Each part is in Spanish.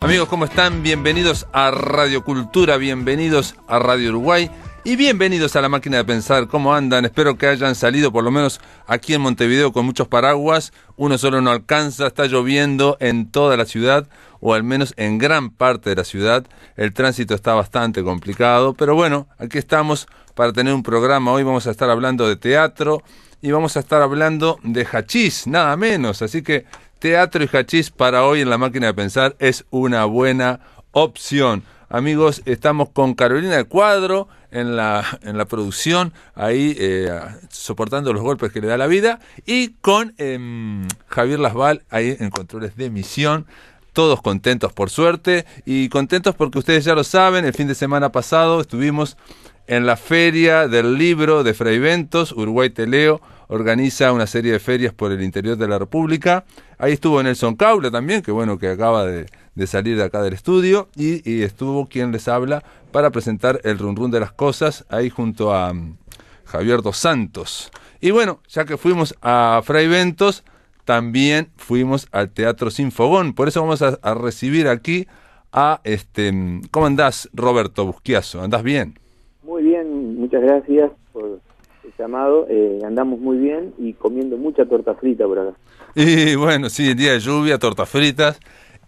Amigos, ¿cómo están? Bienvenidos a Radio Cultura, bienvenidos a Radio Uruguay y bienvenidos a La Máquina de Pensar. ¿Cómo andan? Espero que hayan salido, por lo menos aquí en Montevideo, con muchos paraguas. Uno solo no alcanza, está lloviendo en toda la ciudad, o al menos en gran parte de la ciudad. El tránsito está bastante complicado, pero bueno, aquí estamos para tener un programa. Hoy vamos a estar hablando de teatro y vamos a estar hablando de hachís, nada menos. Así que teatro y hachís para hoy en La Máquina de Pensar es una buena opción. Amigos, estamos con Carolina del Cuadro en la producción, ahí soportando los golpes que le da la vida, y con Javier Lasval ahí en controles de emisión. Todos contentos por suerte, y contentos porque ustedes ya lo saben, el fin de semana pasado estuvimos en la Feria del Libro de Fraiventos. Uruguay Te Leo organiza una serie de ferias por el interior de la República. Ahí estuvo Nelson Caula también, que bueno, que acaba de salir de acá del estudio, y estuvo quien les habla para presentar el Run Run de las Cosas, ahí junto a Javier Dos Santos. Y bueno, ya que fuimos a Fraiventos, también fuimos al Teatro Sin Fogón. Por eso vamos a recibir aquí a ¿cómo andás, Roberto Busquiazo? ¿Andás bien? Muy bien, muchas gracias por el llamado. Andamos muy bien y comiendo mucha torta frita por acá. Y bueno, sí, el día de lluvia, tortas fritas,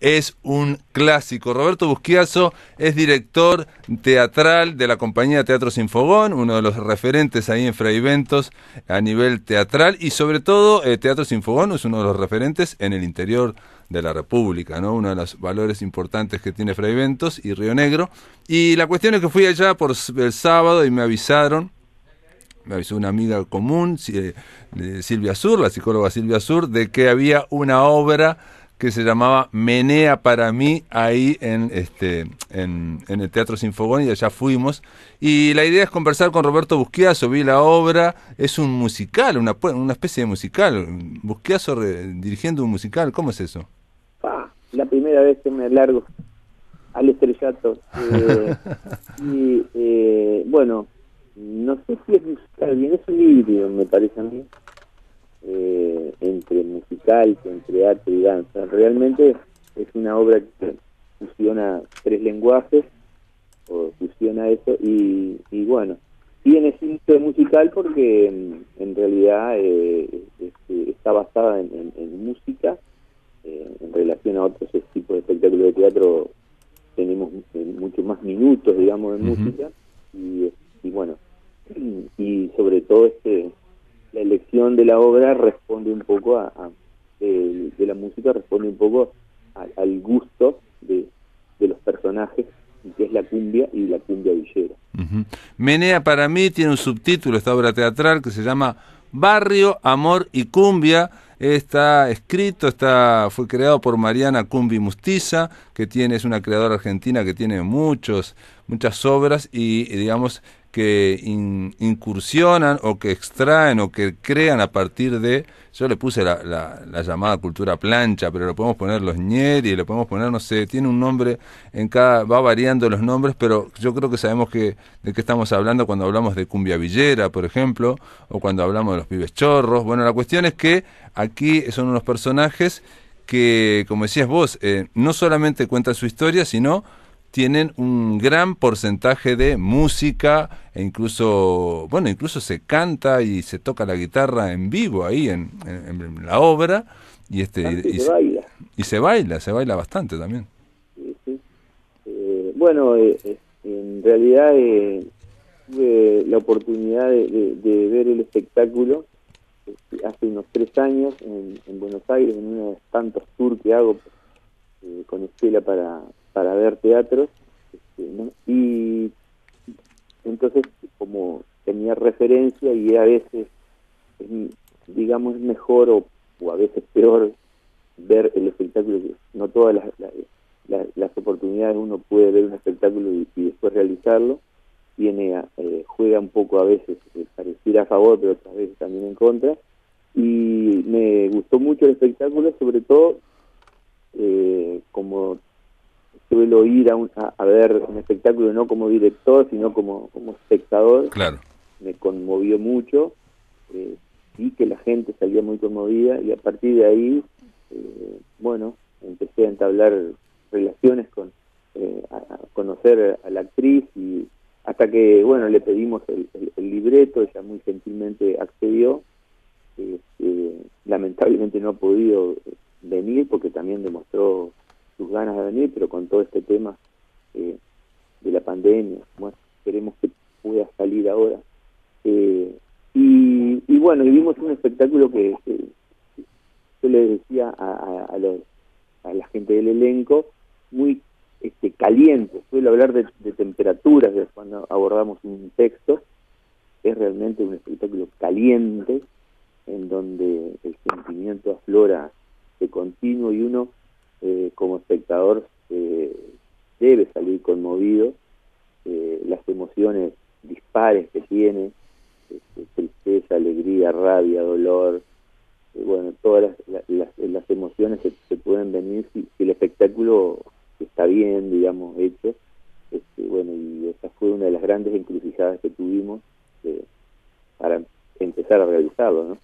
es un clásico. Roberto Busquiazo es director teatral de la compañía Teatro Sin Fogón, uno de los referentes ahí en Fraiventos a nivel teatral, y sobre todo Teatro Sin Fogón es uno de los referentes en el interior de la República, ¿no? Uno de los valores importantes que tiene Fraiventos y Río Negro. Y la cuestión es que fui allá por el sábado y me avisó una amiga común, Silvia Sur, la psicóloga Silvia Sur, de que había una obra que se llamaba Menea para mí ahí en el Teatro Sin Fogón, y allá fuimos. Y la idea es conversar con Roberto Busquiazo. Vi la obra, es un musical, una especie de musical. Busquiazo dirigiendo un musical, ¿cómo es eso? La primera vez que me largo al estrellato. Bueno, no sé si es musical, bien, es un híbrido, me parece a mí, entre musical, entre arte y danza. Realmente es una obra que fusiona tres lenguajes, o fusiona eso, y bueno, tiene sitio de musical porque en realidad está basada en música. En relación a otros tipos de espectáculos de teatro tenemos mucho más minutos, digamos, de música, y bueno, y sobre todo la elección de la obra responde un poco de la música, responde un poco al gusto de los personajes, que es la cumbia y la cumbia villera. Menea para mí tiene un subtítulo, esta obra teatral, que se llama Barrio, Amor y Cumbia. Está escrito, fue creado por Mariana Cumbi Mustiza, que es una creadora argentina que tiene muchas obras, y digamos que incursionan o que extraen o que crean a partir de, yo le puse la llamada cultura plancha, pero le podemos poner los ñeri, le podemos poner, no sé, tiene un nombre, va variando los nombres, pero yo creo que sabemos de qué estamos hablando cuando hablamos de cumbia villera, por ejemplo, o cuando hablamos de los pibes chorros. Bueno, la cuestión es que aquí son unos personajes que, como decías vos, no solamente cuentan su historia, sino tienen un gran porcentaje de música, e incluso se canta y se toca la guitarra en vivo ahí en la obra, y se baila. Y se baila bastante también. Sí. Bueno, en realidad tuve la oportunidad de ver el espectáculo hace unos 3 años en Buenos Aires, en una de tantos tours que hago con Estela para ver teatros, ¿no? Y entonces, como tenía referencia, y a veces digamos es mejor o a veces peor ver el espectáculo, que no todas las oportunidades uno puede ver un espectáculo y después realizarlo. Juega un poco a veces, pareciera a favor, pero otras veces también en contra. Y me gustó mucho el espectáculo, sobre todo como suelo ir a ver un espectáculo no como director, sino como espectador. Claro. Me conmovió mucho, y que la gente salía muy conmovida, y a partir de ahí, bueno, empecé a entablar relaciones con a conocer a la actriz, y hasta que, bueno, le pedimos el libreto, ella muy gentilmente accedió. Lamentablemente no ha podido venir porque también demostró sus ganas de venir, pero con todo este tema de la pandemia, bueno, esperemos que pueda salir ahora. Y bueno, y vimos un espectáculo que yo le decía a la gente del elenco, muy caliente. Suelo hablar de temperaturas cuando abordamos un texto. Es realmente un espectáculo caliente, en donde el sentimiento aflora de continuo, y uno como espectador debe salir conmovido. Las emociones dispares que tiene, tristeza, alegría, rabia, dolor, bueno, todas las emociones se pueden venir si el espectáculo está bien, digamos, hecho. Bueno, y esa fue una de las grandes encrucijadas que tuvimos para empezar a realizarlo, ¿no?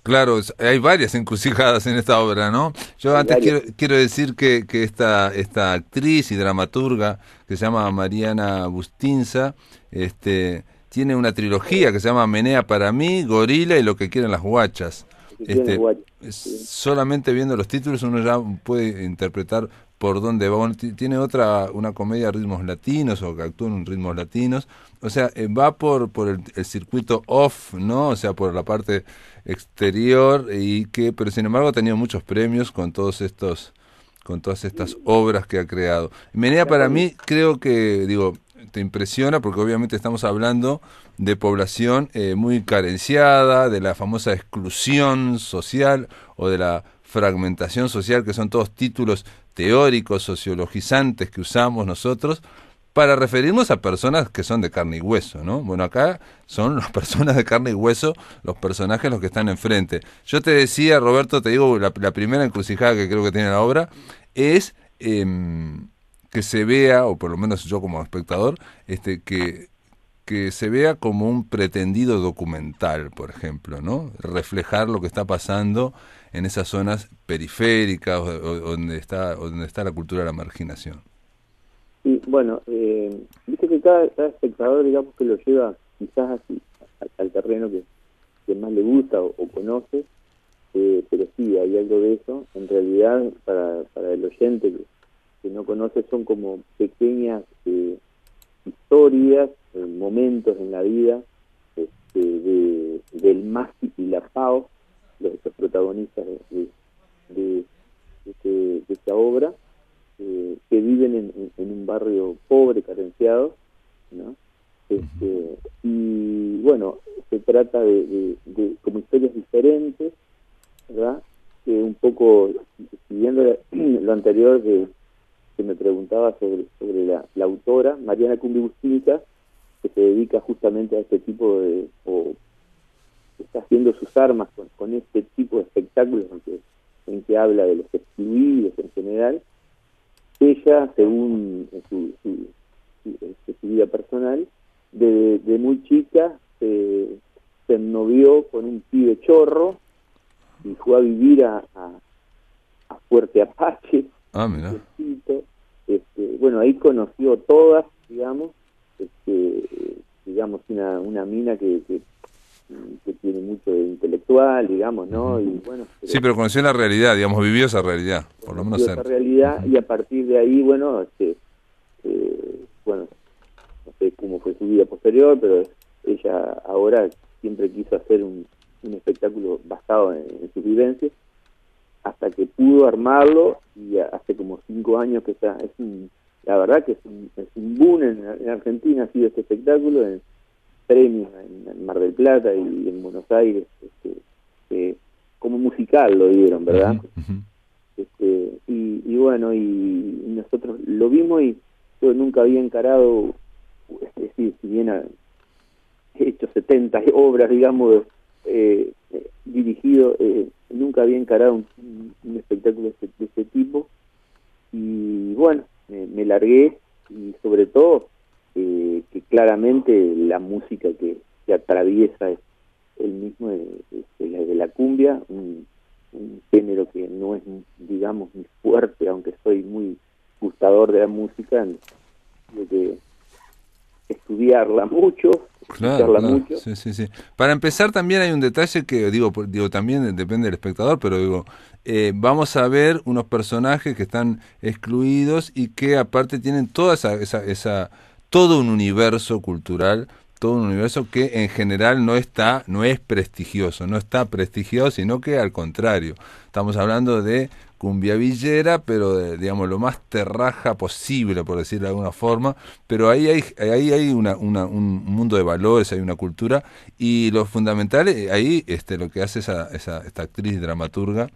Claro, hay varias encrucijadas en esta obra, ¿no? Yo antes quiero decir que esta actriz y dramaturga que se llama Mariana Bustinza, tiene una trilogía que se llama Menea para mí, Gorila y Lo que quieren las guachas. Solamente viendo los títulos uno ya puede interpretar por dónde va. Bueno, tiene una comedia de ritmos latinos, o que actúa en ritmos latinos. O sea, va por el circuito off, ¿no? O sea, por la parte exterior, pero sin embargo ha tenido muchos premios con todas estas obras que ha creado. Menea para mí, creo que, te impresiona porque obviamente estamos hablando de población muy carenciada, de la famosa exclusión social o de la fragmentación social, que son todos títulos teóricos, sociologizantes que usamos nosotros para referirnos a personas que son de carne y hueso, ¿no? Bueno, acá son las personas de carne y hueso, los personajes los que están enfrente. Yo te decía, Roberto, te digo, la primera encrucijada que creo que tiene la obra es que se vea, o por lo menos yo como espectador, que se vea como un pretendido documental, por ejemplo, ¿no? Reflejar lo que está pasando en esas zonas periféricas o donde está la cultura de la marginación. Sí, bueno, viste que cada espectador, digamos, que lo lleva quizás así al terreno que más le gusta o conoce, pero sí, hay algo de eso. En realidad, para el oyente que no conoce, son como pequeñas historias, momentos en la vida del Masi y la Pau, los protagonistas de esta obra, que viven en un barrio pobre, carenciado, ¿no? Y bueno, se trata de como historias diferentes, ¿verdad? Un poco siguiendo lo anterior que me preguntaba sobre la autora, Mariana Bustinza, que se dedica justamente a este tipo o está haciendo sus armas con este tipo de espectáculos en que habla de los excluidos en general. Ella, según su vida personal, de muy chica se ennovió con un pibe chorro y fue a vivir a Fuerte Apache. Mira. Bueno, ahí conoció todas, digamos, una mina que tiene mucho de intelectual, digamos, ¿no? Y bueno, sí, pero conoció la realidad, digamos, vivió esa realidad, por lo menos esa realidad, y a partir de ahí, bueno, bueno, no sé cómo fue su vida posterior, pero ella ahora siempre quiso hacer un espectáculo basado en sus vivencias, hasta que pudo armarlo, y hace como 5 años que está. La verdad que es un boom en Argentina, ha sido este espectáculo, en premios en Mar del Plata y en Buenos Aires, como musical lo dieron, ¿verdad? Y bueno, y nosotros lo vimos, y yo nunca había encarado, es decir, si bien he hecho 70 obras, digamos, dirigido, nunca había encarado un espectáculo de este tipo, y bueno, me largué, y sobre todo que claramente la música que atraviesa es el mismo de la cumbia, un género que no es, digamos, mi fuerte, aunque soy muy gustador de la música, de que estudiarla mucho, Claro, mucho. sí, sí, sí. Para empezar también hay un detalle que digo también depende del espectador, pero digo, vamos a ver unos personajes que están excluidos y que aparte tienen toda todo un universo cultural, todo un universo que en general no es prestigioso, no está prestigiado, sino que al contrario, estamos hablando de cumbia villera, pero digamos lo más terraja posible, por decirlo de alguna forma, pero ahí hay un mundo de valores, hay una cultura, y lo fundamental, ahí lo que hace esta actriz dramaturga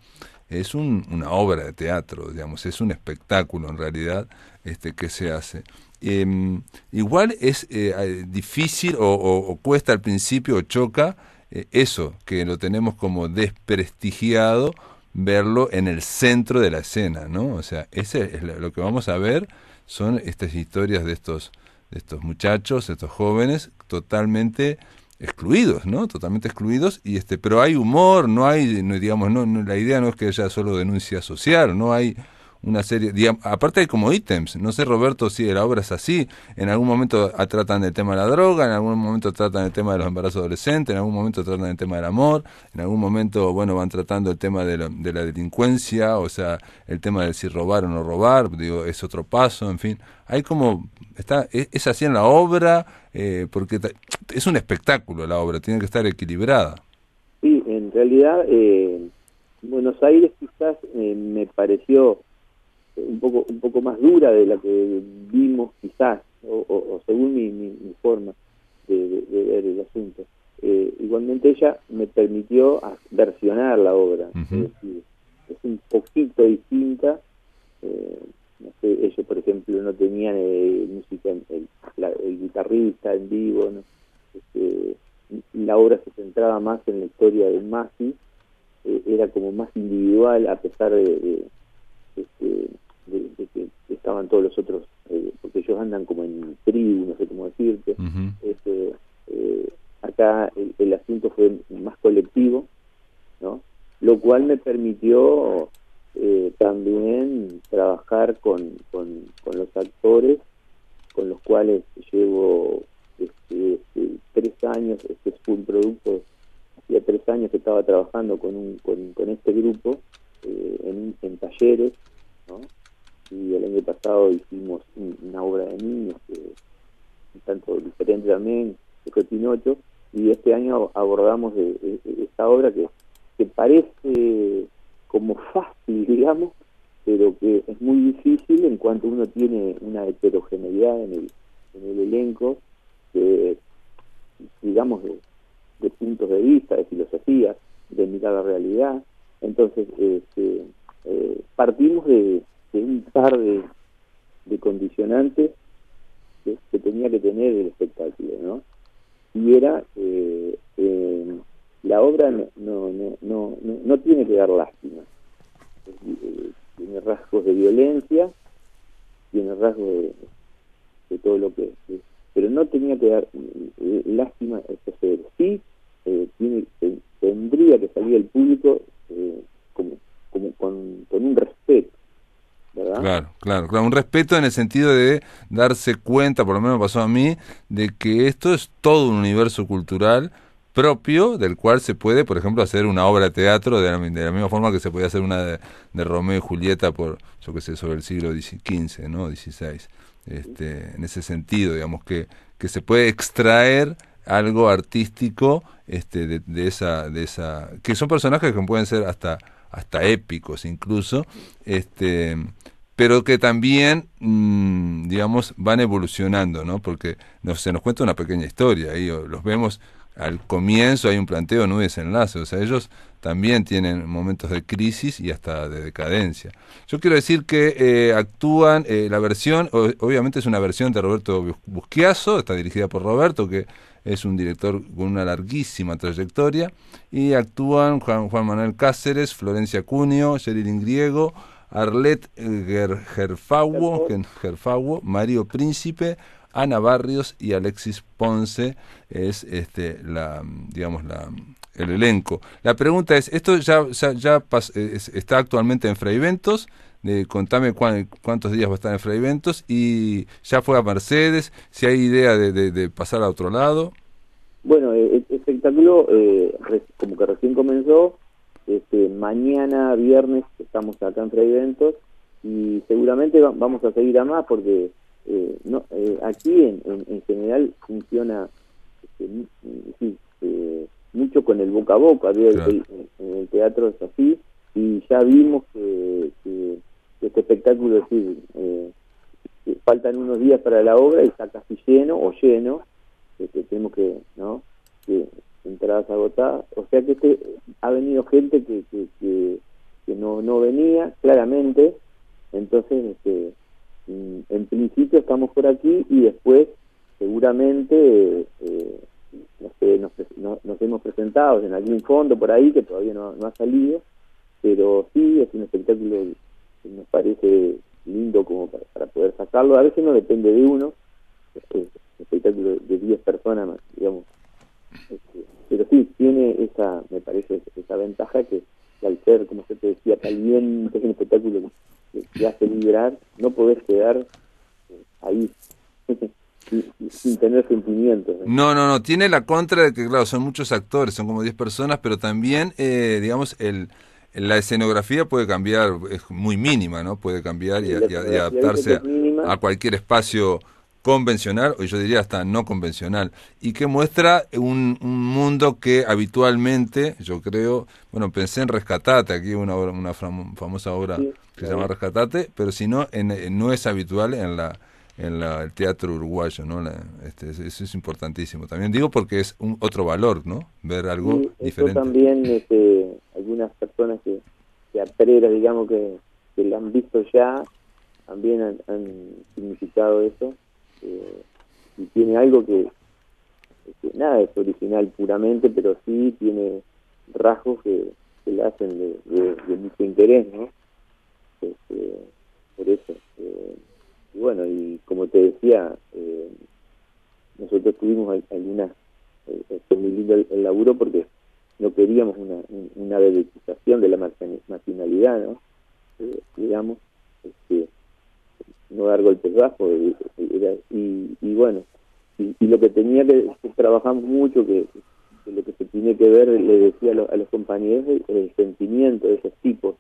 es una obra de teatro, digamos, es un espectáculo en realidad que se hace. Igual es difícil o cuesta al principio o choca eso, que lo tenemos como desprestigiado, verlo en el centro de la escena, ¿no? O sea, ese es lo que vamos a ver, son estas historias de estos muchachos, estos jóvenes, totalmente excluidos, ¿no? Totalmente excluidos, pero hay humor, digamos, la idea no es que haya solo denuncia social, no hay una serie, digamos, aparte hay como ítems, no sé Roberto si la obra es así, en algún momento tratan el tema de la droga, en algún momento tratan el tema de los embarazos adolescentes, en algún momento tratan el tema del amor, en algún momento, bueno, van tratando el tema de la delincuencia, o sea, el tema de si robar o no robar, digo, es otro paso, en fin, hay como, es así en la obra, porque es un espectáculo la obra, tiene que estar equilibrada. Sí, en realidad, Buenos Aires quizás me pareció un poco más dura de la que vimos quizás, o según mi forma de ver el asunto. Igualmente ella me permitió versionar la obra, es decir, es un poquito distinta. No sé, ellos por ejemplo no tenían música, el guitarrista en vivo, ¿no? La obra se centraba más en la historia de Masi, era como más individual, a pesar de que estaban todos los otros, porque ellos andan como en tribu, no sé cómo decirte. Acá el asunto fue más colectivo, ¿no? Lo cual me permitió también trabajar con los actores, con los cuales llevo 3 años. Este fue un producto, hacía 3 años que estaba trabajando con este grupo en talleres, ¿no? Y el año pasado hicimos una obra de niños, un tanto diferente también, que fue Pinocho, y este año abordamos esta obra que parece como fácil, digamos, pero que es muy difícil en cuanto uno tiene una heterogeneidad en el elenco, digamos, de puntos de vista, de filosofía, de mirar la realidad. Entonces, partimos de un par de condicionantes que tenía que tener el espectáculo, ¿no? Y era la obra no tiene que dar lástima, tiene rasgos de violencia, tiene rasgos de todo lo que es, pero no tenía que dar lástima. Sí, tendría que salir el público como con un respeto, ¿verdad? Claro, un respeto en el sentido de darse cuenta, por lo menos pasó a mí, de que esto es todo un universo cultural propio del cual se puede, por ejemplo, hacer una obra de teatro de la misma forma que se podía hacer una de Romeo y Julieta por, yo qué sé, sobre el siglo XV, ¿no? XVI. En ese sentido, digamos que se puede extraer algo artístico de esa que son personajes que pueden ser hasta épicos incluso, pero que también, digamos, van evolucionando, ¿no? Porque se nos cuenta una pequeña historia, ahí los vemos al comienzo, hay un planteo, no hay desenlace, o sea, ellos también tienen momentos de crisis y hasta de decadencia. Yo quiero decir que actúan, la versión, obviamente es una versión de Roberto Busquiazo, está dirigida por Roberto, que es un director con una larguísima trayectoria, y actúan Juan Manuel Cáceres, Florencia Cunio, Sherilyn Griego, Arlet Gerfauo, Mario Príncipe, Ana Barrios y Alexis Ponce es el elenco. La pregunta es, ¿esto está actualmente en Fraiventos? Contame cuántos días va a estar en Fraiventos, y ya fue a Mercedes, si hay idea de pasar a otro lado. Bueno, el espectáculo como que recién comenzó. Mañana viernes estamos acá en Fraiventos y seguramente vamos a seguir a más porque aquí en general funciona mucho con el boca a boca. Claro. En el teatro es así, y ya vimos que este espectáculo, es decir, que faltan unos días para la obra y está casi lleno, que tenemos que entradas agotadas, o sea que ha venido gente que no venía claramente. Entonces en principio estamos por aquí y después seguramente nos hemos presentado en algún fondo por ahí que todavía no ha salido, pero sí es un espectáculo que nos parece lindo como para poder sacarlo. A veces no depende de uno, es un espectáculo de 10 personas más, digamos. Pero sí, tiene me parece, esa ventaja que al ser, como se te decía, caliente, es un espectáculo que hace vibrar, no podés quedar ahí sin tener sentimientos. No, tiene la contra de que, claro, son muchos actores, son como 10 personas, pero también, digamos, la escenografía puede cambiar, es muy mínima, ¿no? Puede cambiar y adaptarse a cualquier espacio convencional, o yo diría hasta no convencional, y que muestra un mundo que habitualmente, yo creo, bueno, pensé en Rescatate, aquí una famosa obra que se llama Rescatate, pero si no, no es habitual en el teatro uruguayo, ¿no? Eso es importantísimo. También digo porque es otro valor, ¿no? Ver algo diferente. Eso también, algunas personas que atreras, digamos, que la han visto ya, también han significado eso. Y tiene algo que nada es original puramente, pero sí tiene rasgos que le hacen de mucho interés, ¿no? Por eso. Y bueno, y como te decía, nosotros tuvimos algunas, fue muy lindo el laburo porque no queríamos una beatización de la marginalidad, ¿no? Digamos, no dar golpes bajos, y bueno, y lo que tenía que trabajamos mucho, que lo que se tiene que ver, le decía a los compañeros, el sentimiento de esos tipos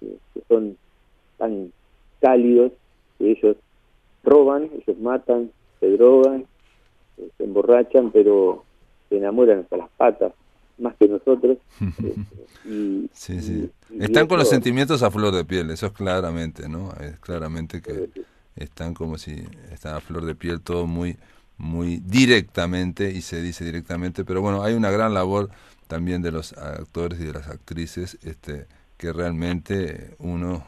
que son tan cálidos, que ellos roban, ellos matan, se drogan, se emborrachan, pero se enamoran hasta las patas, más que nosotros. Sí. Están con los sentimientos a flor de piel, eso es claramente, ¿no? Es claramente que están como si están a flor de piel, todo muy directamente, y se dice directamente, pero bueno, hay una gran labor también de los actores y de las actrices, que realmente uno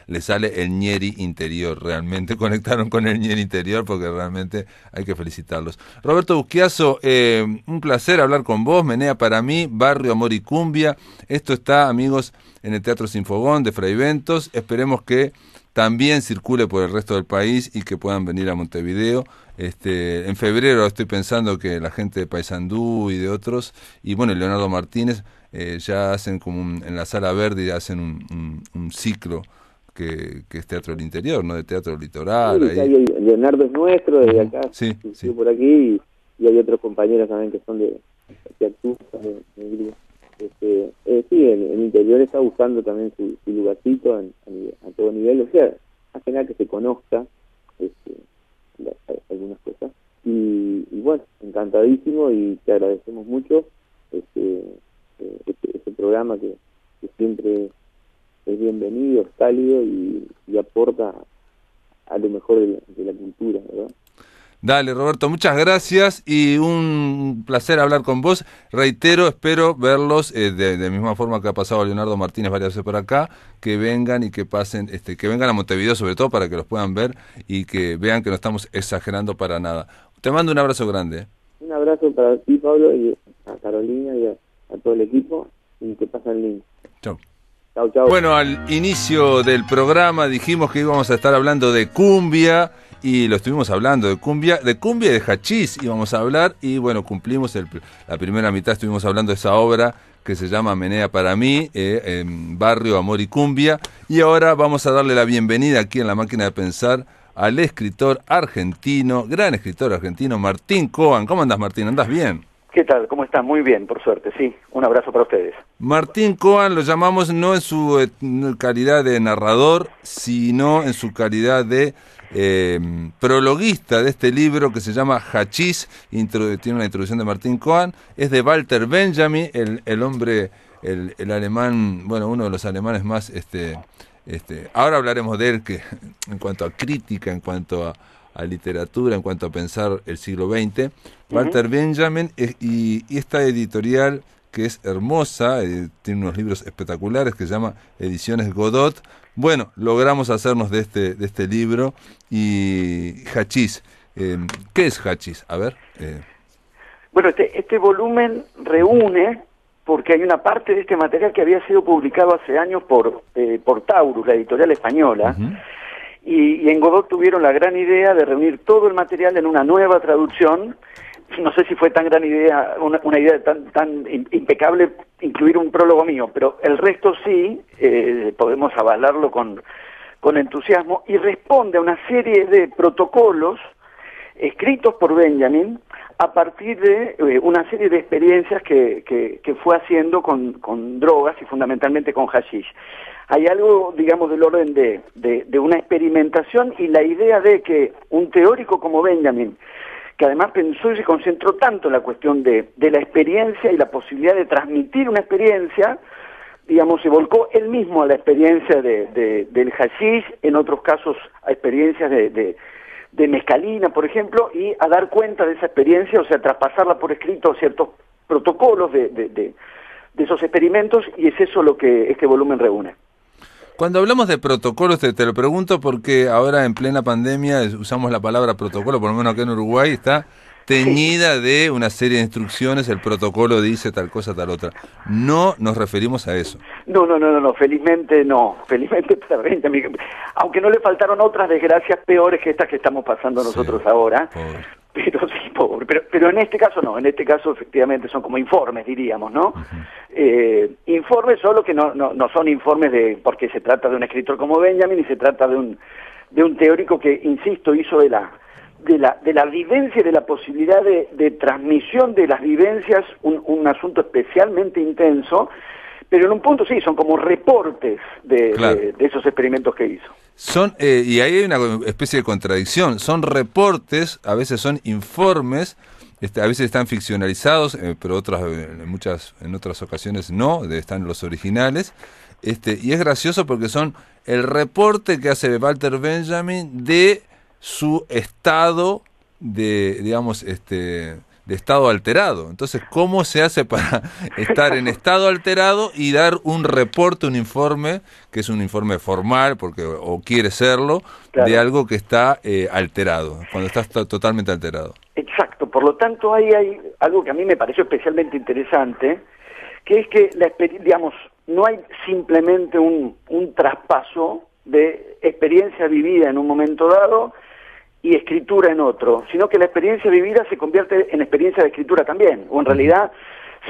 le sale el ñeri interior, realmente conectaron con el ñeri interior, porque realmente hay que felicitarlos. Roberto Busquiazo, un placer hablar con vos. Menea para mí, Barrio, Amor y Cumbia. Esto está, amigos, en el Teatro Sinfogón de Fraiventos. Esperemos que también circule por el resto del país y que puedan venir a Montevideo. En febrero estoy pensando que la gente de Paysandú y de otros, y bueno, Leonardo Martínez, ya hacen como en la Sala Verde, hacen un ciclo que es Teatro del Interior, ¿no? De Teatro Litoral. Sí, ahí. Leonardo es nuestro, de acá, sí. por aquí, y hay otros compañeros también que son que actúan en el grupo. Sí, el Interior está buscando también su lugarcito a todo nivel, o sea, más que nada que se conozca algunas cosas, y bueno, encantadísimo, y te agradecemos mucho este programa que siempre es bienvenido, es cálido y aporta a lo mejor de la cultura, ¿verdad? Dale, Roberto, muchas gracias y un placer hablar con vos. Reitero, espero verlos de misma forma que ha pasado Leonardo Martínez varias veces por acá, que vengan y que pasen, que vengan a Montevideo sobre todo para que los puedan ver y que vean que no estamos exagerando para nada. Te mando un abrazo grande. Un abrazo para ti, Pablo, y a Carolina y a todo el equipo, y que pasen lindo. Chau. Chau. Bueno, al inicio del programa dijimos que íbamos a estar hablando de cumbia y lo estuvimos hablando de cumbia y de hachís íbamos a hablar, y bueno, cumplimos la primera mitad, estuvimos hablando de esa obra que se llama Menea para mí, Barrio, Amor y Cumbia, y ahora vamos a darle la bienvenida aquí en La Máquina de Pensar al escritor argentino, gran escritor argentino, Martín Coan. ¿Cómo andás, Martín? ¿Andás bien? ¿Qué tal? ¿Cómo están? Muy bien, por suerte, sí. Un abrazo para ustedes. Martín Coan lo llamamos no en su calidad de narrador, sino en su calidad de prologuista de este libro que se llama Hachís. Tiene una introducción de Martín Coan, es de Walter Benjamin, el hombre, el alemán, bueno, uno de los alemanes más, ahora hablaremos de él, que en cuanto a crítica, en cuanto a literatura, en cuanto a pensar el siglo XX, Walter Benjamin, y esta editorial que es hermosa, tiene unos libros espectaculares que se llama Ediciones Godot. Bueno, logramos hacernos de este libro. Y Hachís, ¿qué es Hachís? A ver. Bueno, este volumen reúne, porque hay una parte de este material que había sido publicado hace años por Taurus, la editorial española, y en Godot tuvieron la gran idea de reunir todo el material en una nueva traducción. No sé si fue tan gran idea, una idea tan impecable incluir un prólogo mío, pero el resto sí, podemos avalarlo con entusiasmo, y responde a una serie de protocolos escritos por Benjamin a partir de una serie de experiencias que fue haciendo con drogas y fundamentalmente con hashish. Hay algo, digamos, del orden de una experimentación, y la idea de que un teórico como Benjamin, que además pensó y se concentró tanto en la cuestión de la experiencia y la posibilidad de transmitir una experiencia, digamos, se volcó él mismo a la experiencia del hashish, en otros casos a experiencias de mescalina, por ejemplo, y a dar cuenta de esa experiencia, o sea, traspasarla por escrito ciertos protocolos de esos experimentos, y es eso lo que este volumen reúne. Cuando hablamos de protocolos, te lo pregunto porque ahora en plena pandemia usamos la palabra protocolo, por lo menos acá en Uruguay está teñida de una serie de instrucciones, el protocolo dice tal cosa, tal otra. No nos referimos a eso. No, felizmente no, felizmente para Benjamin, aunque no le faltaron otras desgracias peores que estas que estamos pasando nosotros ahora. Pobre. Pero sí, pobre, pero en este caso no, en este caso efectivamente son como informes, diríamos, ¿no? Informes solo que no son informes porque se trata de un escritor como Benjamin, y se trata de un teórico que, insisto, hizo de la vivencia y de la posibilidad de transmisión de las vivencias un asunto especialmente intenso, pero en un punto sí, son como reportes de esos experimentos que hizo. Y ahí hay una especie de contradicción, son reportes, a veces son informes, a veces están ficcionalizados, pero en otras ocasiones no, están los originales, y es gracioso porque son el reporte que hace Walter Benjamin de su estado de estado alterado. Entonces, ¿cómo se hace para estar en estado alterado y dar un reporte, un informe, que es un informe formal, o quiere serlo, de algo que está alterado, cuando estás totalmente alterado? Exacto, por lo tanto hay algo que a mí me pareció especialmente interesante, que es que, digamos, no hay simplemente un traspaso de experiencia vivida en un momento dado y escritura en otro, sino que la experiencia vivida se convierte en experiencia de escritura también, o en realidad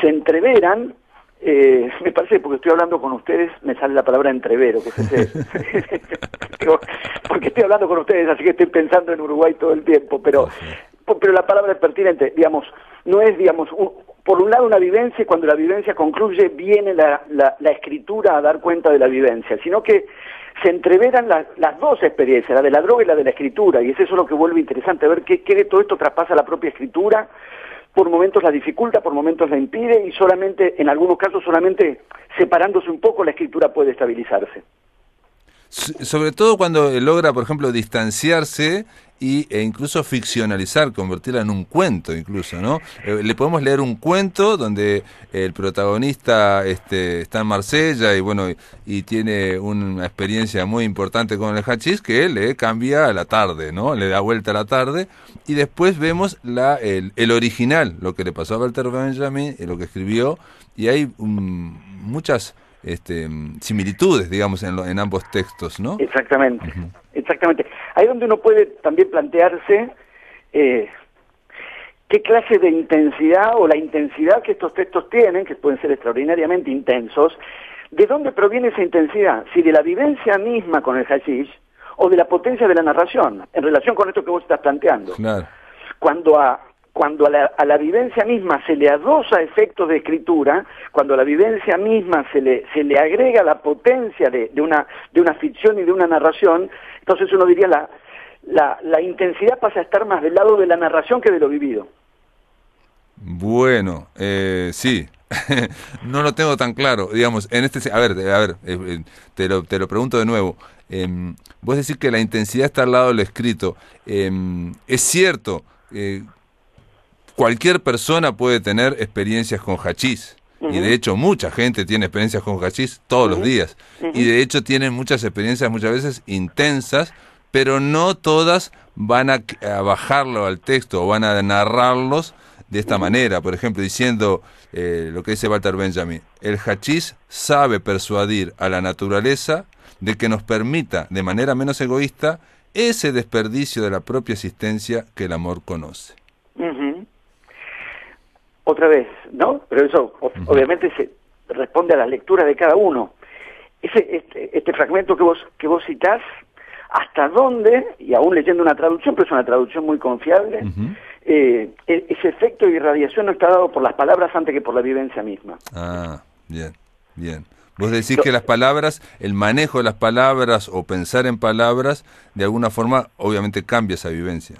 se entreveran, me parece, porque estoy hablando con ustedes, me sale la palabra entrevero, que es porque estoy hablando con ustedes, así que estoy pensando en Uruguay todo el tiempo, pero la palabra es pertinente, digamos, no es, digamos, por un lado una vivencia, y cuando la vivencia concluye viene la escritura a dar cuenta de la vivencia, sino que se entreveran las dos experiencias, la de la droga y la de la escritura, y es eso lo que vuelve interesante, ver qué de todo esto traspasa la propia escritura, por momentos la dificulta, por momentos la impide, y solamente, en algunos casos, solamente separándose un poco la escritura puede estabilizarse. Sobre todo cuando logra, por ejemplo, distanciarse e incluso ficcionalizar, convertirla en un cuento incluso, ¿no? Le podemos leer un cuento donde el protagonista está en Marsella y tiene una experiencia muy importante con el hachís que le cambia a la tarde, ¿no? Le da vuelta a la tarde, y después vemos el original, lo que le pasó a Walter Benjamin, lo que escribió, y hay muchas similitudes, digamos, en ambos textos, ¿no? Exactamente, exactamente. Ahí es donde uno puede también plantearse qué clase de intensidad o la intensidad que estos textos tienen, que pueden ser extraordinariamente intensos, ¿de dónde proviene esa intensidad? Si de la vivencia misma con el hashish o de la potencia de la narración, en relación con esto que vos estás planteando. Claro. Cuando a la vivencia misma se le adosa efectos de escritura, cuando a la vivencia misma se le agrega la potencia de una ficción y de una narración, entonces uno diría la intensidad pasa a estar más del lado de la narración que de lo vivido. Bueno, sí. No lo tengo tan claro, digamos, en este, a ver, te lo pregunto de nuevo. Vos decís que la intensidad está al lado del escrito. Es cierto, cualquier persona puede tener experiencias con hachís. Y de hecho mucha gente tiene experiencias con hachís todos los días. Y de hecho tienen muchas experiencias muchas veces intensas, pero no todas van a bajarlo al texto o van a narrarlos de esta manera. Por ejemplo, diciendo lo que dice Walter Benjamin: el hachís sabe persuadir a la naturaleza de que nos permita, de manera menos egoísta, ese desperdicio de la propia existencia que el amor conoce. Otra vez, ¿no? Pero eso obviamente se responde a la lectura de cada uno. Este fragmento que vos citás, ¿hasta dónde? Y aún leyendo una traducción, pero es una traducción muy confiable, ese efecto de irradiación no está dado por las palabras antes que por la vivencia misma. Ah, bien, bien. Vos decís que las palabras, el manejo de las palabras o pensar en palabras, de alguna forma, obviamente cambia esa vivencia.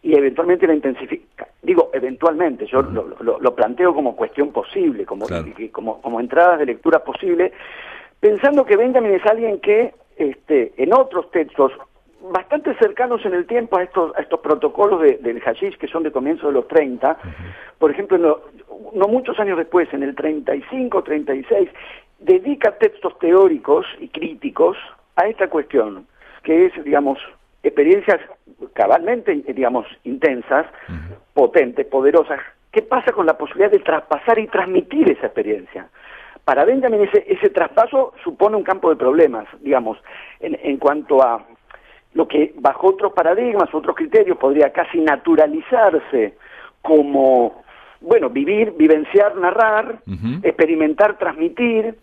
Y eventualmente la intensifica. Digo, eventualmente, yo lo planteo como cuestión posible, como entradas de lectura posible, pensando que Benjamin es alguien que en otros textos bastante cercanos en el tiempo a estos protocolos del hashish, que son de comienzo de los 30, por ejemplo, no muchos años después, en el 35, 36, dedica textos teóricos y críticos a esta cuestión, que es, digamos, experiencias cabalmente, digamos, intensas, potentes, poderosas. ¿Qué pasa con la posibilidad de traspasar y transmitir esa experiencia? Para Benjamin ese traspaso supone un campo de problemas, digamos, en cuanto a lo que bajo otros paradigmas, otros criterios, podría casi naturalizarse como, bueno, vivir, vivenciar, narrar, experimentar, transmitir.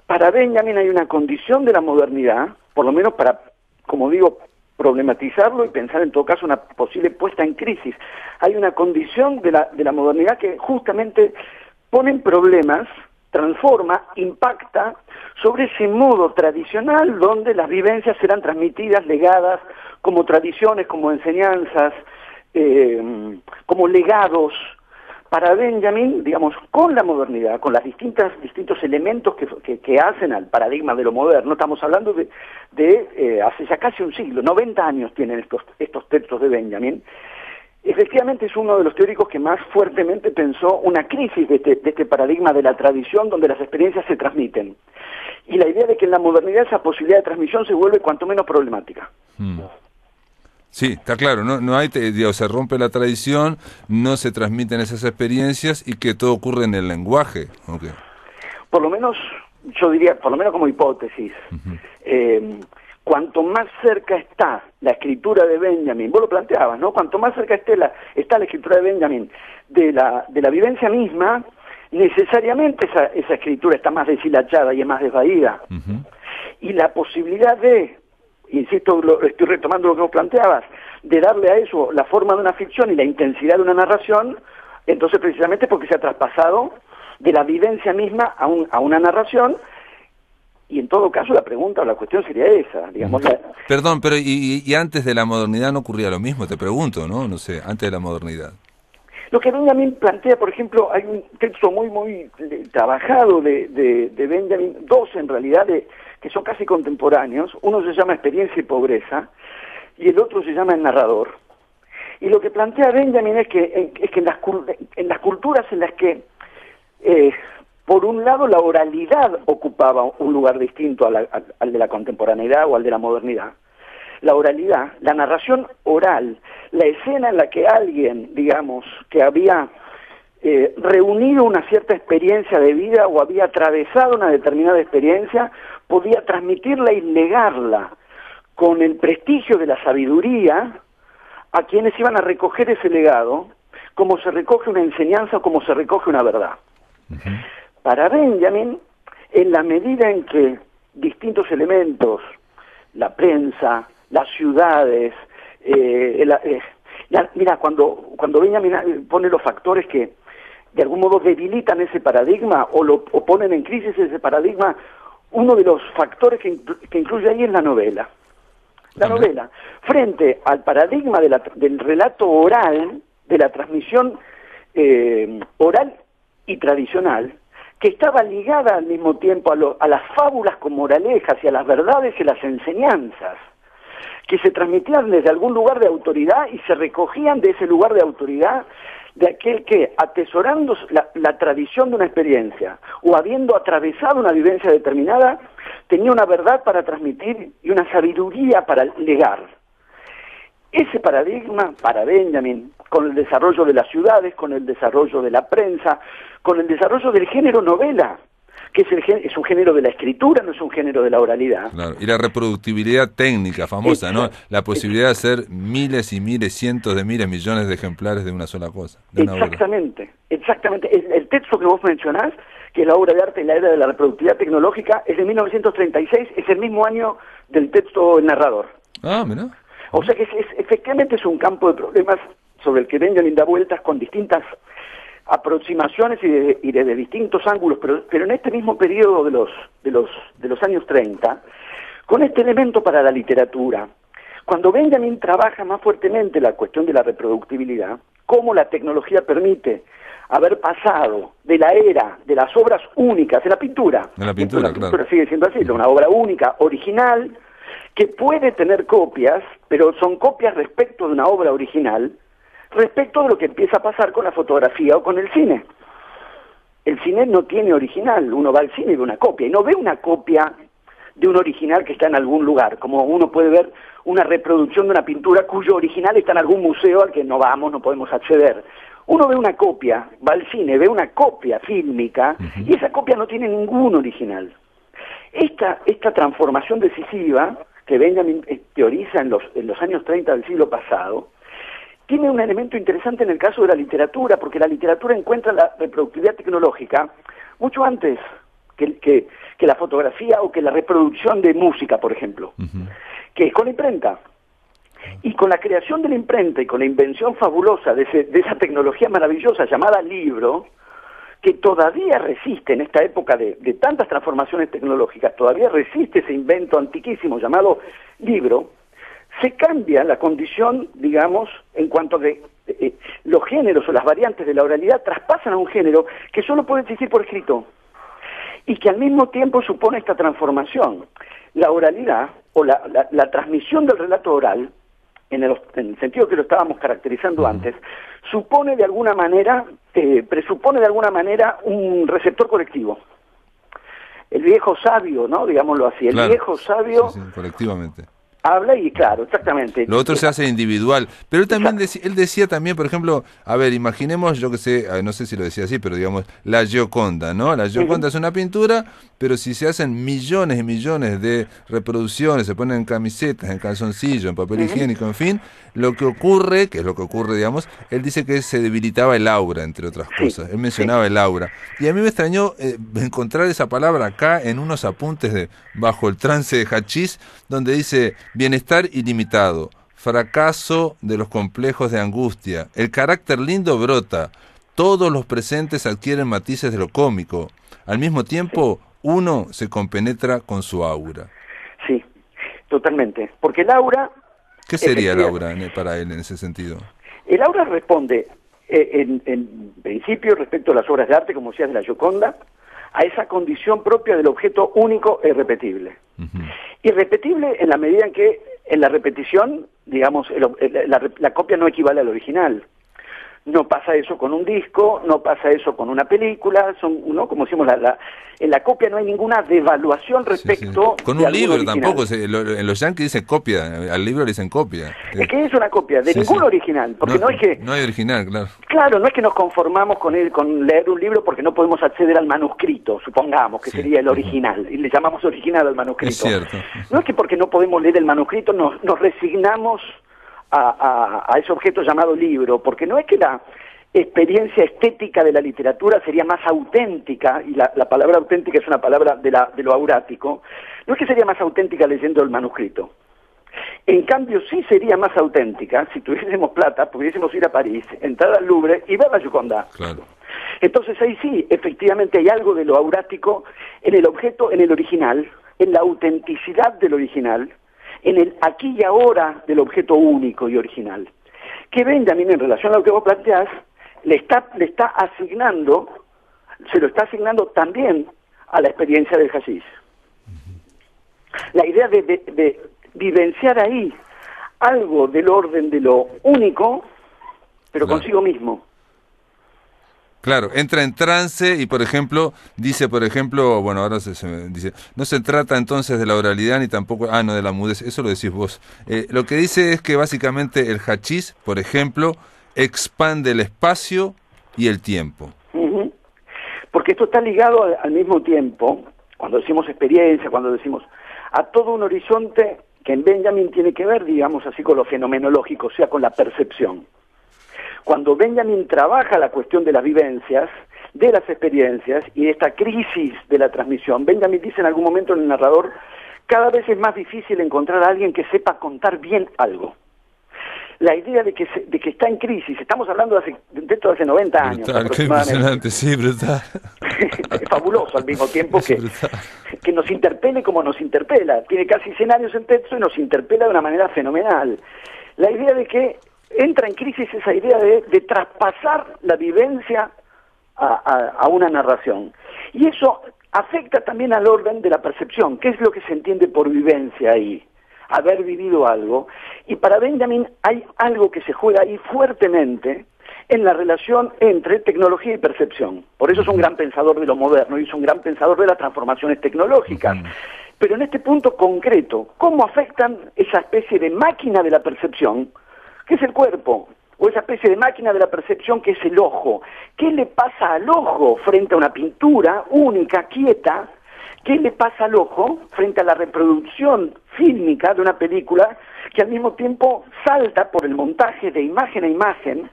Para Benjamin hay una condición de la modernidad, por lo menos para, como digo, problematizarlo y pensar en todo caso una posible puesta en crisis. Hay una condición de la modernidad que justamente pone en problemas, transforma, impacta sobre ese modo tradicional donde las vivencias serán transmitidas, legadas como tradiciones, como enseñanzas, como legados. Para Benjamin, digamos, con la modernidad, con los distintos elementos que hacen al paradigma de lo moderno, estamos hablando de hace ya casi un siglo, 90 años tienen estos textos de Benjamin. Efectivamente es uno de los teóricos que más fuertemente pensó una crisis de este paradigma de la tradición donde las experiencias se transmiten. Y la idea de que en la modernidad esa posibilidad de transmisión se vuelve cuanto menos problemática. Sí, está claro, no hay, se rompe la tradición, no se transmiten esas experiencias y que todo ocurre en el lenguaje. Okay. Por lo menos, yo diría, por lo menos como hipótesis, cuanto más cerca está la escritura de Benjamin, vos lo planteabas, ¿no? Cuanto más cerca está la escritura de Benjamin de la vivencia misma, necesariamente esa escritura está más deshilachada y es más desvaída. Y la posibilidad de, insisto, estoy retomando lo que vos planteabas, de darle a eso la forma de una ficción y la intensidad de una narración, entonces precisamente porque se ha traspasado de la vivencia misma a una narración. Y en todo caso la pregunta o la cuestión sería esa, digamos. Perdón, pero y antes de la modernidad no ocurría lo mismo, te pregunto, ¿no? No sé, antes de la modernidad. Lo que Benjamin plantea, por ejemplo, hay un texto muy trabajado de Benjamin, dos en realidad, que son casi contemporáneos. Uno se llama Experiencia y Pobreza y el otro se llama El Narrador. Y lo que plantea Benjamin es que en las culturas en las que por un lado la oralidad ocupaba un lugar distinto al de la contemporaneidad o al de la modernidad. La oralidad, la narración oral, la escena en la que alguien, digamos, que había reunido una cierta experiencia de vida o había atravesado una determinada experiencia, podía transmitirla y legarla con el prestigio de la sabiduría a quienes iban a recoger ese legado, como se recoge una enseñanza o como se recoge una verdad. Para Benjamin, en la medida en que distintos elementos, la prensa, las ciudades, mira, cuando Benjamin pone los factores que de algún modo debilitan ese paradigma o ponen en crisis ese paradigma, uno de los factores que incluye ahí es la novela. La novela, frente al paradigma del relato oral, de la transmisión oral y tradicional, que estaba ligada al mismo tiempo a las fábulas con moralejas y a las verdades y las enseñanzas, que se transmitían desde algún lugar de autoridad y se recogían de ese lugar de autoridad de aquel que, atesorando la tradición de una experiencia o habiendo atravesado una vivencia determinada, tenía una verdad para transmitir y una sabiduría para legar. Ese paradigma, para Benjamin, con el desarrollo de las ciudades, con el desarrollo de la prensa, con el desarrollo del género novela, que es un género de la escritura, no es un género de la oralidad. Claro, y la reproductibilidad técnica famosa, ¿no? La posibilidad de hacer miles y miles, cientos de miles, millones de ejemplares de una sola cosa. Exactamente. El texto que vos mencionás, que es la obra de arte en la era de la reproductibilidad tecnológica, es de 1936, es el mismo año del texto El narrador. Ah, mira. O sea que efectivamente es un campo de problemas sobre el que Benjamin da vueltas con distintas aproximaciones y desde distintos ángulos, pero en este mismo periodo de los años 30, con este elemento para la literatura. Cuando Benjamin trabaja más fuertemente la cuestión de la reproductibilidad, cómo la tecnología permite haber pasado de la era de las obras únicas, de la pintura, claro, sigue siendo así, una obra única, original, que puede tener copias, pero son copias respecto de una obra original, respecto de lo que empieza a pasar con la fotografía o con el cine. El cine no tiene original, uno va al cine y ve una copia, y no ve una copia de un original que está en algún lugar, como uno puede ver una reproducción de una pintura cuyo original está en algún museo al que no podemos acceder. Uno ve una copia, va al cine, ve una copia fílmica, y esa copia no tiene ningún original. Esta transformación decisiva que Benjamin teoriza en los años 30 del siglo pasado, tiene un elemento interesante en el caso de la literatura, porque la literatura encuentra la reproductividad tecnológica mucho antes que la fotografía o que la reproducción de música, por ejemplo, que es con la imprenta. Y con la creación de la imprenta y con la invención fabulosa de esa tecnología maravillosa llamada libro, que todavía resiste en esta época de tantas transformaciones tecnológicas, todavía resiste ese invento antiquísimo llamado libro, se cambia la condición, digamos, en cuanto a que los géneros o las variantes de la oralidad traspasan a un género que solo puede existir por escrito y que al mismo tiempo supone esta transformación. La oralidad o la transmisión del relato oral, en el sentido que lo estábamos caracterizando antes, presupone de alguna manera un receptor colectivo. El viejo sabio, ¿no? Digámoslo así, el viejo sabio... Sí, colectivamente. Habla y claro, exactamente. Lo otro se hace individual. Pero él también él decía también, por ejemplo, a ver, imaginemos, yo que sé, no sé si lo decía así, pero digamos, la Gioconda, ¿no? La Gioconda es una pintura, pero si se hacen millones y millones de reproducciones, se ponen en camisetas, en calzoncillo, en papel higiénico, en fin, lo que ocurre, que es lo que ocurre, digamos, él dice que se debilitaba el aura, entre otras cosas. Él mencionaba el aura. Y a mí me extrañó encontrar esa palabra acá en unos apuntes de Bajo el trance de Hachís, donde dice bienestar ilimitado, fracaso de los complejos de angustia, el carácter lindo brota, todos los presentes adquieren matices de lo cómico, al mismo tiempo uno se compenetra con su aura. Sí, totalmente, porque el aura... ¿Qué sería el aura para él en ese sentido? El aura responde, en principio, respecto a las obras de arte, como decías, de la Gioconda, a esa condición propia del objeto único e irrepetible. Irrepetible en la medida en que en la repetición, digamos, la copia no equivale al original. No pasa eso con un disco, no pasa eso con una película, ¿no? Como decimos, en la copia no hay ninguna devaluación respecto sí. Con un libro tampoco, en los yankees dicen copia, al libro le dicen copia. Es que es una copia de ningún original, porque no es que... No hay original, claro. Claro, no es que nos conformamos con leer un libro porque no podemos acceder al manuscrito, supongamos, que sería el original, y le llamamos original al manuscrito. Es cierto. No es que porque no podemos leer el manuscrito nos resignamos a ese objeto llamado libro, porque no es que la experiencia estética de la literatura sería más auténtica, y la palabra auténtica es una palabra de lo aurático, no es que sería más auténtica leyendo el manuscrito. En cambio, sí sería más auténtica si tuviésemos plata, pudiésemos ir a París, entrar al Louvre y ver la Gioconda. Claro. Entonces ahí sí, efectivamente hay algo de lo aurático en el objeto, en el original, en la autenticidad del original, en el aquí y ahora del objeto único y original. Que Benjamin, en relación a lo que vos planteás, se lo está asignando también a la experiencia del hashish. La idea de vivenciar ahí algo del orden de lo único, pero claro, consigo mismo. Claro, entra en trance y, por ejemplo, dice, bueno, ahora se dice, no se trata entonces de la oralidad ni tampoco, no, de la mudez, eso lo decís vos. Lo que dice es que básicamente el hachís, por ejemplo, expande el espacio y el tiempo. Uh-huh. Porque esto está ligado al mismo tiempo, cuando decimos experiencia, cuando decimos a todo un horizonte que en Benjamin tiene que ver, digamos así, con lo fenomenológico, o sea, con la percepción. Cuando Benjamin trabaja la cuestión de las vivencias, de las experiencias y esta crisis de la transmisión, Benjamin dice en algún momento en el narrador, cada vez es más difícil encontrar a alguien que sepa contar bien algo. La idea de que está en crisis, estamos hablando de esto hace 90 años. Brutal, qué impresionante, sí, brutal. Es fabuloso al mismo tiempo que nos interpele como nos interpela. Tiene casi 100 años en texto y nos interpela de una manera fenomenal. La idea de que entra en crisis esa idea de traspasar la vivencia a una narración. Y eso afecta también al orden de la percepción. ¿Qué es lo que se entiende por vivencia ahí? Haber vivido algo. Y para Benjamin hay algo que se juega ahí fuertemente en la relación entre tecnología y percepción. Por eso es un gran pensador de lo moderno y es un gran pensador de las transformaciones tecnológicas. Pero en este punto concreto, ¿cómo afectan esa especie de máquina de la percepción, que es el cuerpo, o esa especie de máquina de la percepción que es el ojo? ¿Qué le pasa al ojo frente a una pintura única, quieta? ¿Qué le pasa al ojo frente a la reproducción fílmica de una película que al mismo tiempo salta por el montaje de imagen a imagen?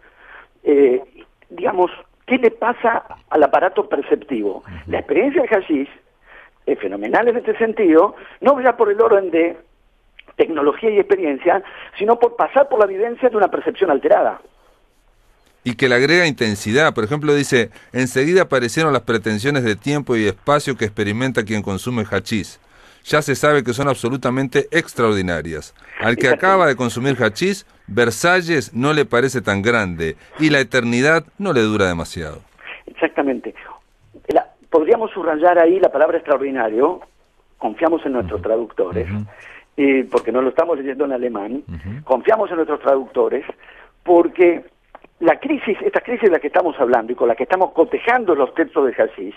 Digamos, ¿qué le pasa al aparato perceptivo? La experiencia del hashish es fenomenal en este sentido, no ya por el orden de tecnología y experiencia, sino por pasar por la vivencia de una percepción alterada. Y que le agrega intensidad. Por ejemplo, dice, enseguida aparecieron las pretensiones de tiempo y espacio que experimenta quien consume hachís. Ya se sabe que son absolutamente extraordinarias. Al que acaba de consumir hachís, Versalles no le parece tan grande y la eternidad no le dura demasiado. Exactamente. Podríamos subrayar ahí la palabra extraordinario. Confiamos en nuestros traductores, porque no lo estamos leyendo en alemán. Confiamos en nuestros traductores porque la crisis, esta crisis de la que estamos hablando y con la que estamos cotejando los textos de hashish,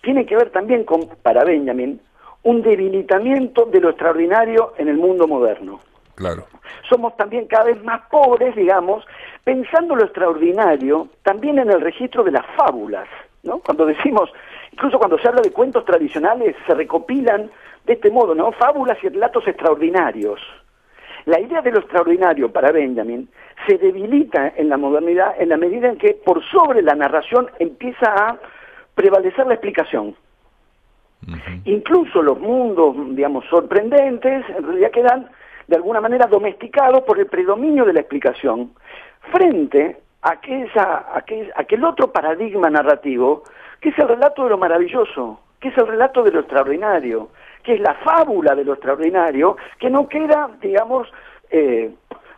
tiene que ver también con, para Benjamin, un debilitamiento de lo extraordinario en el mundo moderno. Claro. Somos también cada vez más pobres, digamos, pensando lo extraordinario también en el registro de las fábulas, ¿no? Cuando decimos, incluso cuando se habla de cuentos tradicionales, se recopilan de este modo, ¿no? Fábulas y relatos extraordinarios. La idea de lo extraordinario para Benjamin se debilita en la modernidad en la medida en que por sobre la narración empieza a prevalecer la explicación. Incluso los mundos, digamos, sorprendentes, en realidad quedan de alguna manera domesticados por el predominio de la explicación frente a aquel otro paradigma narrativo que es el relato de lo maravilloso, que es el relato de lo extraordinario, que es la fábula de lo extraordinario, que no queda, digamos,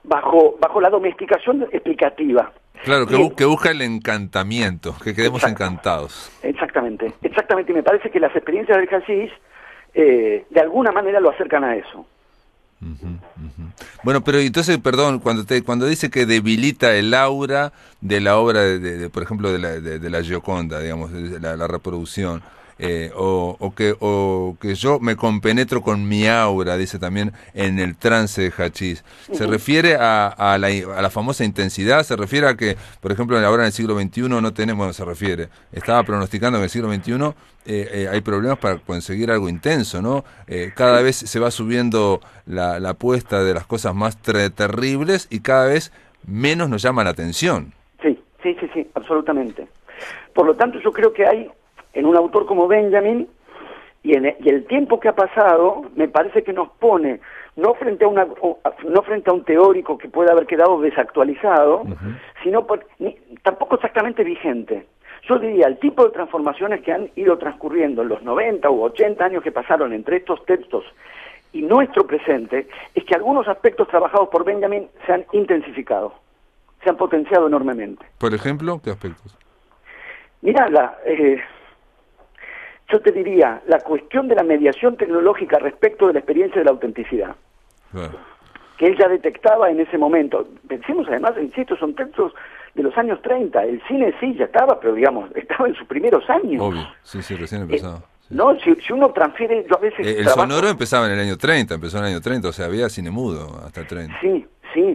bajo la domesticación explicativa. Claro, que busca el encantamiento, que quedemos encantados. Exactamente, y me parece que las experiencias del hashish de alguna manera lo acercan a eso. Bueno, pero entonces, perdón, cuando dice que debilita el aura de la obra, por ejemplo, de la Gioconda, digamos, de la reproducción, o que yo me compenetro con mi aura, dice también en el trance de hachís, ¿se refiere a la famosa intensidad? ¿Se refiere a que, por ejemplo, ahora en el siglo XXI no tenemos, bueno, se refiere, estaba pronosticando que en el siglo XXI hay problemas para conseguir algo intenso, ¿no? Cada vez se va subiendo la apuesta de las cosas más terribles y cada vez menos nos llama la atención. Sí, absolutamente. Por lo tanto, yo creo que hay, en un autor como Benjamin, y el tiempo que ha pasado, me parece que nos pone, no frente a un teórico que pueda haber quedado desactualizado, sino tampoco exactamente vigente. Yo diría, el tipo de transformaciones que han ido transcurriendo en los 90 u 80 años que pasaron entre estos textos y nuestro presente, es que algunos aspectos trabajados por Benjamin se han intensificado, se han potenciado enormemente. Por ejemplo, ¿qué aspectos? Mirá, yo te diría, la cuestión de la mediación tecnológica respecto de la experiencia de la autenticidad, que él ya detectaba en ese momento. Pensemos además, insisto, son textos de los años 30, el cine sí ya estaba, pero digamos, estaba en sus primeros años. Obvio, sí, recién empezaba. Sí. No, si uno transfiere, yo a veces... el sonoro empezaba en el año 30, empezó en el año 30, o sea, había cine mudo hasta el 30. Sí,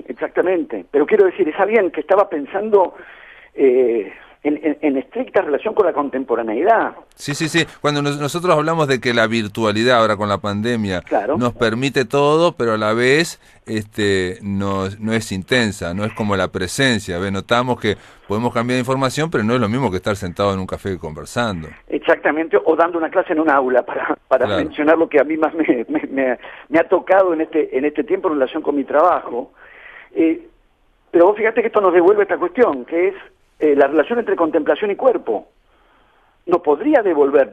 exactamente, pero quiero decir, es alguien que estaba pensando... En estricta relación con la contemporaneidad. Sí. Cuando nosotros hablamos de que la virtualidad ahora con la pandemia nos permite todo, pero a la vez no es intensa, no es como la presencia. Notamos que podemos cambiar información, pero no es lo mismo que estar sentado en un café conversando. Exactamente, o dando una clase en un aula, para mencionar lo que a mí más me ha tocado en este tiempo en relación con mi trabajo. Pero vos fíjate que esto nos devuelve esta cuestión, que es la relación entre contemplación y cuerpo. Nos podría devolver,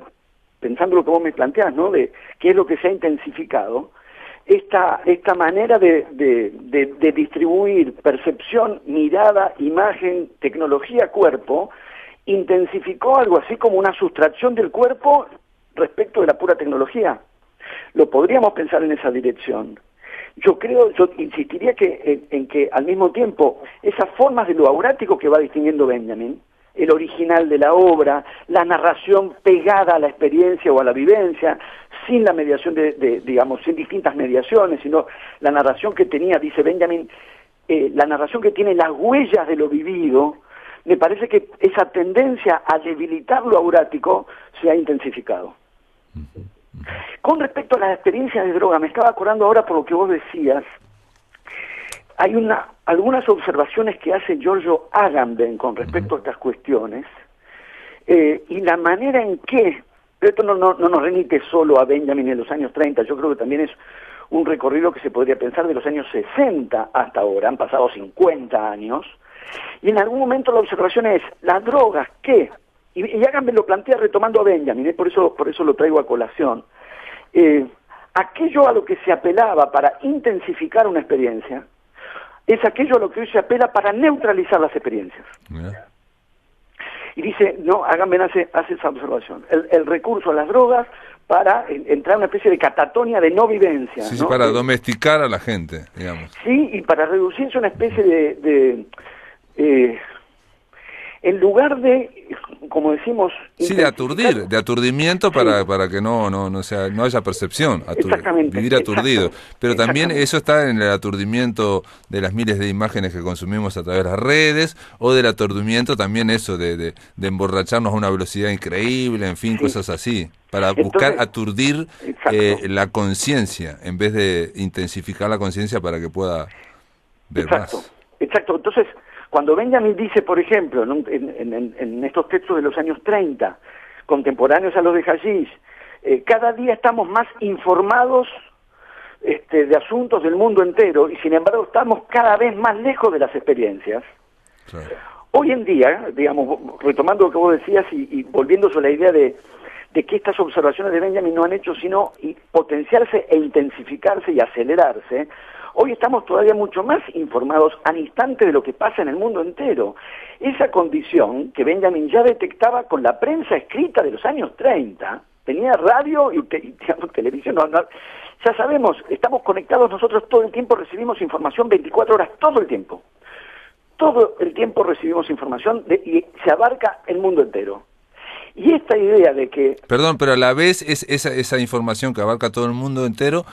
pensando lo que vos me planteás, ¿no? De qué es lo que se ha intensificado, esta manera de distribuir percepción, mirada, imagen, tecnología, cuerpo, intensificó algo así como una sustracción del cuerpo respecto de la pura tecnología. Lo podríamos pensar en esa dirección. Yo insistiría en que al mismo tiempo esas formas de lo aurático que va distinguiendo Benjamin, el original de la obra, la narración pegada a la experiencia o a la vivencia, sin la mediación digamos, sin distintas mediaciones, sino la narración que tenía, dice Benjamin, la narración que tiene las huellas de lo vivido, me parece que esa tendencia a debilitar lo aurático se ha intensificado. Con respecto a las experiencias de droga, me estaba acordando ahora por lo que vos decías, hay algunas observaciones que hace Giorgio Agamben con respecto a estas cuestiones, y la manera en que, pero esto no nos remite solo a Benjamin en los años 30, yo creo que también es un recorrido que se podría pensar de los años 60 hasta ahora, han pasado 50 años, y en algún momento la observación es, las drogas, ¿qué? Y Agamben lo plantea retomando a Benjamin, por eso lo traigo a colación. Aquello a lo que se apelaba para intensificar una experiencia es aquello a lo que hoy se apela para neutralizar las experiencias. Y dice, no, Agamben hace esa observación. El recurso a las drogas para entrar en una especie de catatonia de no vivencia. Sí, ¿no? Para domesticar a la gente, digamos. Sí, y para reducirse a una especie de en lugar de, como decimos... Sí, de aturdimiento para que no haya percepción, vivir aturdido. Pero también eso está en el aturdimiento de las miles de imágenes que consumimos a través de las redes, o del aturdimiento también eso de emborracharnos a una velocidad increíble, en fin, cosas así, para buscar aturdir la conciencia, en vez de intensificar la conciencia para que pueda ver más. Exacto, entonces... Cuando Benjamin dice, por ejemplo, en estos textos de los años 30, contemporáneos a los de Hashish, cada día estamos más informados de asuntos del mundo entero y sin embargo estamos cada vez más lejos de las experiencias. Claro. Hoy en día, digamos, retomando lo que vos decías y volviendo sobre la idea de que estas observaciones de Benjamin no han hecho sino potenciarse e intensificarse y acelerarse, hoy estamos todavía mucho más informados al instante de lo que pasa en el mundo entero. Esa condición que Benjamin ya detectaba con la prensa escrita de los años 30, tenía radio y digamos, televisión. Ya sabemos, estamos conectados nosotros todo el tiempo, recibimos información 24 horas, todo el tiempo. Todo el tiempo recibimos información y se abarca el mundo entero. Y esta idea de que... Perdón, pero a la vez esa información que abarca todo el mundo entero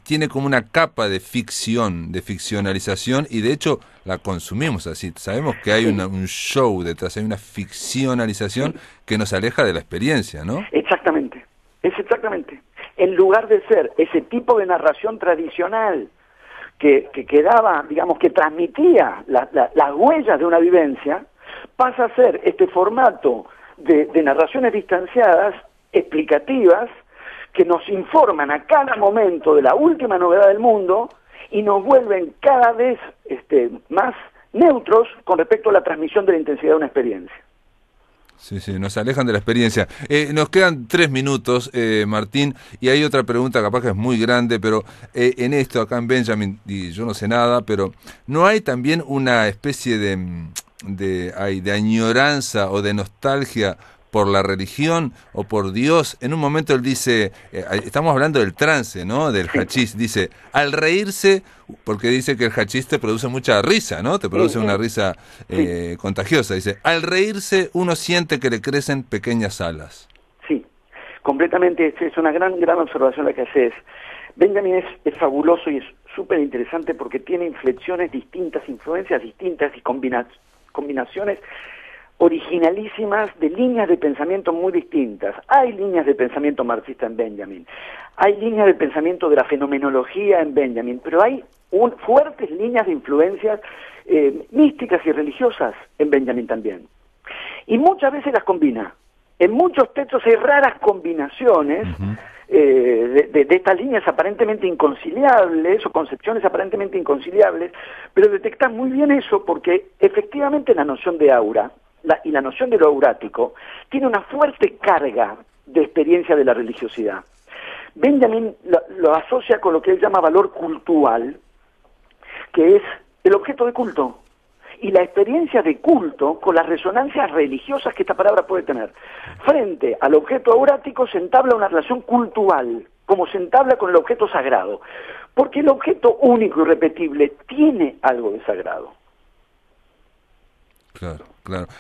tiene como una capa de ficción, de ficcionalización, y de hecho la consumimos así. Sabemos que hay un show detrás, hay una ficcionalización que nos aleja de la experiencia, ¿no? Exactamente, exactamente. En lugar de ser ese tipo de narración tradicional que daba, digamos, que transmitía las huellas de una vivencia, pasa a ser este formato de narraciones distanciadas, explicativas, que nos informan a cada momento de la última novedad del mundo y nos vuelven cada vez más neutros con respecto a la transmisión de la intensidad de una experiencia. Sí, nos alejan de la experiencia. Nos quedan 3 minutos, Martín, y hay otra pregunta capaz que es muy grande, pero en esto, acá en Benjamin, y yo no sé nada, pero ¿no hay también una especie de añoranza o de nostalgia por la religión o por Dios? En un momento él dice, estamos hablando del trance, ¿no? Del hachís, dice, al reírse, porque dice que el hachís te produce mucha risa, ¿no? Te produce una risa contagiosa, dice, al reírse uno siente que le crecen pequeñas alas. Sí, completamente, es una gran observación la que haces. Benjamin es fabuloso y es súper interesante porque tiene inflexiones distintas, influencias distintas y combinaciones originalísimas de líneas de pensamiento muy distintas. Hay líneas de pensamiento marxista en Benjamin, hay líneas de pensamiento de la fenomenología en Benjamin, pero hay fuertes líneas de influencias místicas y religiosas en Benjamin también. Y muchas veces las combina. En muchos textos hay raras combinaciones de estas líneas aparentemente inconciliables o concepciones aparentemente inconciliables, pero detectan muy bien eso porque efectivamente la noción de aura y la noción de lo aurático tiene una fuerte carga de experiencia de la religiosidad. Benjamin lo asocia con lo que él llama valor cultural, que es el objeto de culto, y la experiencia de culto con las resonancias religiosas que esta palabra puede tener. Frente al objeto aurático se entabla una relación cultural, como se entabla con el objeto sagrado, porque el objeto único y repetible tiene algo de sagrado. Claro.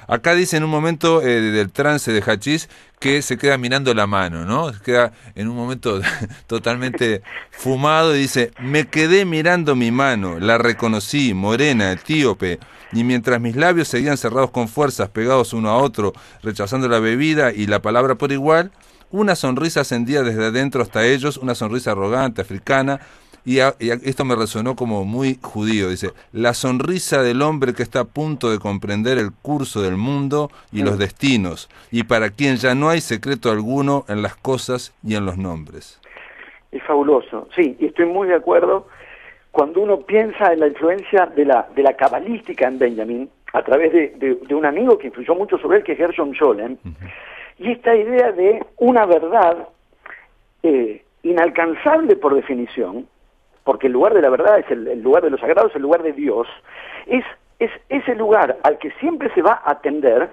Acá dice en un momento del trance de hachís que se queda mirando la mano, ¿no? Se queda en un momento totalmente fumado y dice, me quedé mirando mi mano, la reconocí, morena, etíope, y mientras mis labios seguían cerrados con fuerzas, pegados uno a otro, rechazando la bebida y la palabra por igual, una sonrisa ascendía desde adentro hasta ellos, una sonrisa arrogante, africana, y esto me resonó como muy judío, dice, la sonrisa del hombre que está a punto de comprender el curso del mundo y los destinos, y para quien ya no hay secreto alguno en las cosas y en los nombres. Es fabuloso, sí, y estoy muy de acuerdo. Cuando uno piensa en la influencia de la cabalística en Benjamin, a través de un amigo que influyó mucho sobre él, que es Gershom Scholem, y esta idea de una verdad inalcanzable por definición, porque el lugar de la verdad es el lugar de lo sagrado, es el lugar de Dios, es ese lugar al que siempre se va a tender,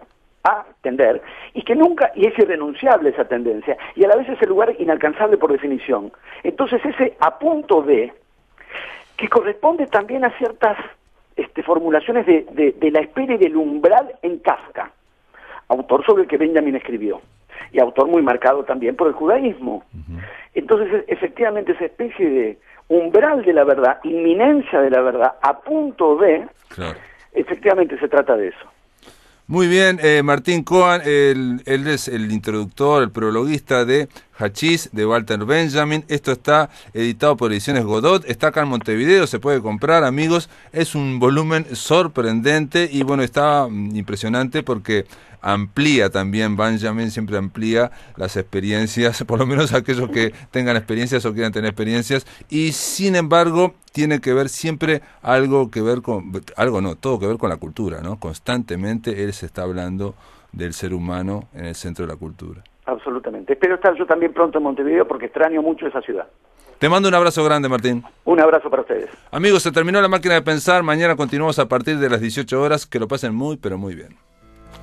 y que nunca, y es irrenunciable esa tendencia, y a la vez es el lugar inalcanzable por definición. Entonces ese a punto de, que corresponde también a ciertas formulaciones de la espera y del umbral en Kafka, autor sobre el que Benjamin escribió, y autor muy marcado también por el judaísmo. Entonces efectivamente esa especie de umbral de la verdad, inminencia de la verdad, a punto de, efectivamente se trata de eso. Muy bien, Martín Cohen, él es el introductor, el prologuista de Hachís, de Walter Benjamin. Esto está editado por Ediciones Godot, está acá en Montevideo, se puede comprar, amigos. Es un volumen sorprendente y bueno, está impresionante porque amplía también, Benjamin siempre amplía las experiencias, por lo menos aquellos que tengan experiencias o quieran tener experiencias, y sin embargo tiene que ver siempre todo que ver con la cultura, ¿no? Constantemente él se está hablando del ser humano en el centro de la cultura. Absolutamente. Espero estar yo también pronto en Montevideo porque extraño mucho esa ciudad. Te mando un abrazo grande, Martín. Un abrazo para ustedes. Amigos, se terminó La Máquina de Pensar. Mañana continuamos a partir de las 18 horas. Que lo pasen muy, pero muy bien.